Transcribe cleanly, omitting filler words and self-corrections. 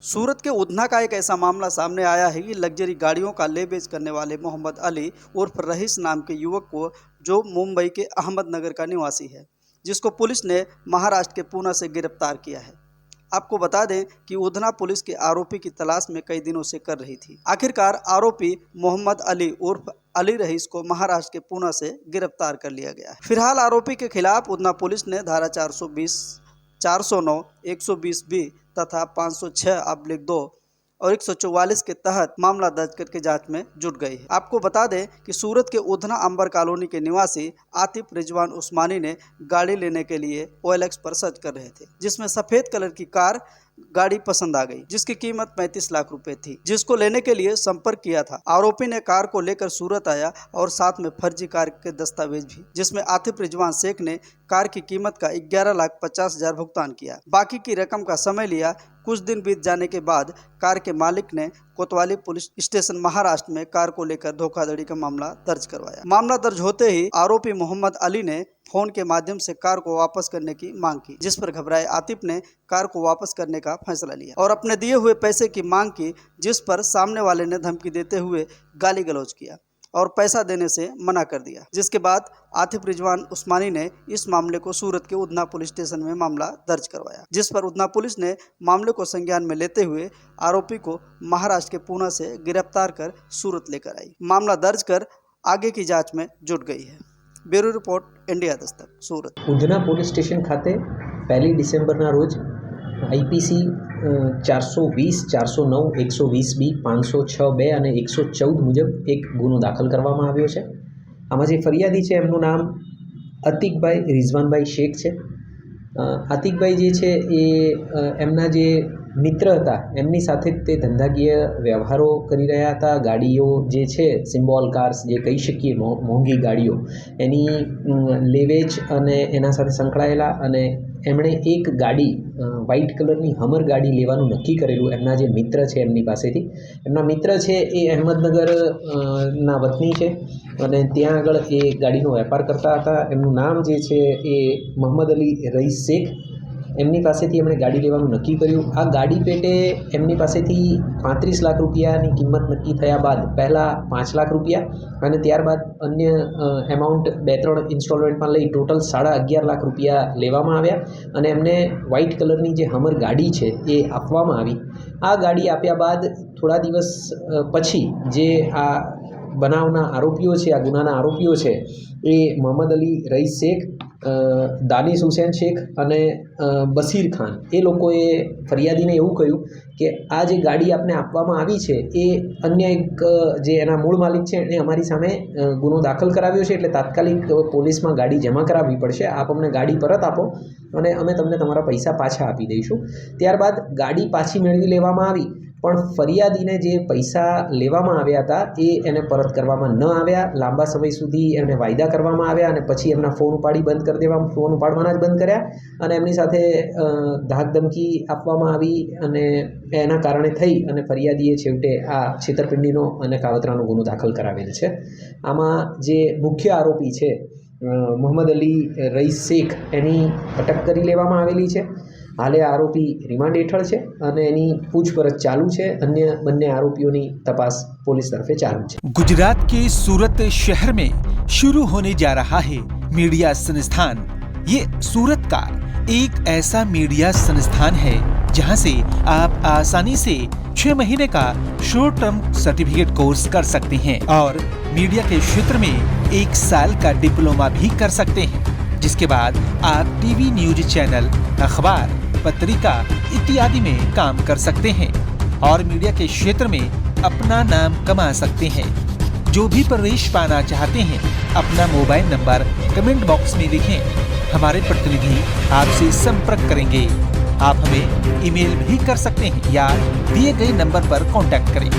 सूरत के उधना का एक ऐसा मामला सामने आया है कि लग्जरी गाड़ियों का ले बेच करने वाले मोहम्मद अली उर्फ रईस नाम के युवक को, जो मुंबई के अहमदनगर का निवासी है, जिसको पुलिस ने महाराष्ट्र के पूना से गिरफ्तार किया है। आपको बता दें कि उधना पुलिस के आरोपी की तलाश में कई दिनों से कर रही थी। आखिरकार आरोपी मोहम्मद अली उर्फ अली रईस को महाराष्ट्र के पूना से गिरफ्तार कर लिया गया है। फिलहाल आरोपी के खिलाफ उधना पुलिस ने धारा 420, 409, 120B तथा 506/2 और 144 के तहत मामला दर्ज करके जांच में जुट गई है। आपको बता दें कि सूरत के उधना अंबर कॉलोनी के निवासी आतिफ रिजवान उस्मानी ने गाड़ी लेने के लिए OLX पर सर्च कर रहे थे, जिसमें सफ़ेद कलर की कार गाड़ी पसंद आ गई, जिसकी कीमत 35 लाख रुपए थी, जिसको लेने के लिए संपर्क किया था। आरोपी ने कार को लेकर सूरत आया और साथ में फर्जी कार के दस्तावेज भी, जिसमें आतिफ रिजवान शेख ने कार की कीमत का 11,50,000 भुगतान किया। बाकी की रकम का समय लिया। कुछ दिन बीत जाने के बाद कार के मालिक ने कोतवाली पुलिस स्टेशन महाराष्ट्र में कार को लेकर धोखाधड़ी का मामला दर्ज करवाया। मामला दर्ज होते ही आरोपी मोहम्मद अली ने फोन के माध्यम से कार को वापस करने की मांग की, जिस पर घबराए आतिफ ने कार को वापस करने का फैसला लिया और अपने दिए हुए पैसे की मांग की, जिस पर सामने वाले ने धमकी देते हुए गाली गलौज किया और पैसा देने से मना कर दिया। जिसके बाद आतिफ रिजवान उस्मानी ने इस मामले को सूरत के उधना पुलिस स्टेशन में मामला दर्ज करवाया, जिस पर उधना पुलिस ने मामले को संज्ञान में लेते हुए आरोपी को महाराष्ट्र के पूना से गिरफ्तार कर सूरत लेकर आई। मामला दर्ज कर आगे की जांच में जुट गई है। ब्यूरो रिपोर्ट, इंडिया दस्तक, सूरत। ઉધના પોલીસ સ્ટેશન ખાતે 1 ડિસેમ્બરના રોજ IPC 420, 409, 120B, 506(2) અને 114 મુજબ એક ગુનો દાખલ કરવામાં આવ્યો છે। આમાં જે ફરિયાદી છે એમનું નામ અતિકભાઈ રિઝવાનભાઈ શેખ છે। આતિકભાઈ જે છે એ એમના જે મિત્ર હતા એમની સાથે તે ધંધાકીય વ્યવહારો કરી રહ્યા હતા। ગાડીઓ જે છે સિમ્બોલ કાર્સ જે કહી શકીએ મોંઘી ગાડીઓ, એની લેવેચ અને એના સાથે સંકળાયેલા, અને એમણે એક ગાડી વ્હાઇટ કલરની હમર ગાડી લેવાનું નક્કી કરેલું એમના જે મિત્ર છે એમની પાસેથી। એમના મિત્ર છે એ અહેમદનગર ના વતની છે અને ત્યાં આગળ એ ગાડીનો વેપાર કરતા હતા। એમનું નામ જે છે એ મોહમ્મદ અલી રઈસ શેખ। એમની પાસેથી એમણે ગાડી લેવાનું નક્કી કર્યું। આ ગાડી પેટે એમની પાસેથી 35 લાખ રૂપિયાની કિંમત નક્કી થયા બાદ પહેલાં 5 લાખ રૂપિયા અને ત્યારબાદ અન્ય એમાઉન્ટ 2-3 ઇન્સ્ટોલમેન્ટમાં લઈ ટોટલ 11.5 લાખ રૂપિયા લેવામાં આવ્યા અને એમને વ્હાઇટ કલરની જે હમર ગાડી છે એ આપવામાં આવી। આ ગાડી આપ્યા બાદ થોડા દિવસ પછી જે આ બનાવના આરોપીઓ છે, આ ગુનાના આરોપીઓ છે, એ મોહમ્મદ અલી રઈસ શેખ, દાનિશ હુસેન શેખ અને બસીર ખાન, એ લોકોએ ફરિયાદીને એવું કહ્યું કે આ જે ગાડી આપને આપવામાં આવી છે એ અન્ય એક જે એના મૂળ માલિક છે એણે અમારી સામે ગુનો દાખલ કરાવ્યો છે, એટલે તાત્કાલિક પોલીસમાં ગાડી જમા કરાવવી પડશે। આપ અમને ગાડી પરત આપો અને અમે તમને તમારા પૈસા પાછા આપી દઈશું। ત્યારબાદ ગાડી પાછી મેળવી લેવામાં આવી, પણ ફરિયાદીને જે પૈસા લેવામાં આવ્યા હતા એ એને પરત કરવામાં ન આવ્યા। લાંબા સમય સુધી એમને વાયદા કરવામાં આવ્યા અને પછી એમના ફોન ઉપાડી બંધ કરી દેવા, ફોન ઉપાડવાના જ બંધ કર્યા અને એમની સાથે ધાકધમકી આપવામાં આવી અને એના કારણે થઈ અને ફરિયાદીએ છેવટે આ છેતરપિંડીનો અને કાવતરાનો ગુનો દાખલ કરાવેલ છે। આમાં જે મુખ્ય આરોપી છે મોહમ્મદ અલી રઈસ શેખ, એની અટક કરી લેવામાં આવેલી છે। હાલે આરોપી રિમાન્ડ હેઠળ છે અને એની પૂછપરછ ચાલુ છે। અન્ય બંને આરોપીઓની તપાસ પોલીસ તરફે ચાલુ છે। गुजरात के सूरत शहर में शुरू होने जा रहा है मीडिया संस्थान। ये सूरत का एक ऐसा मीडिया संस्थान है जहां से आप आसानी से 6 महीने का शॉर्ट टर्म सर्टिफिकेट कोर्स कर सकते हैं और मीडिया के क्षेत्र में 1 साल का डिप्लोमा भी कर सकते हैं, जिसके बाद आप टीवी न्यूज चैनल, अखबार, पत्रिका इत्यादि में काम कर सकते हैं और मीडिया के क्षेत्र में अपना नाम कमा सकते हैं। जो भी प्रवेश पाना चाहते हैं अपना मोबाइल नंबर कमेंट बॉक्स में लिखें, हमारे प्रतिनिधि आपसे संपर्क करेंगे। आप हमें ईमेल भी कर सकते हैं या दिए गए नंबर पर कांटेक्ट करें।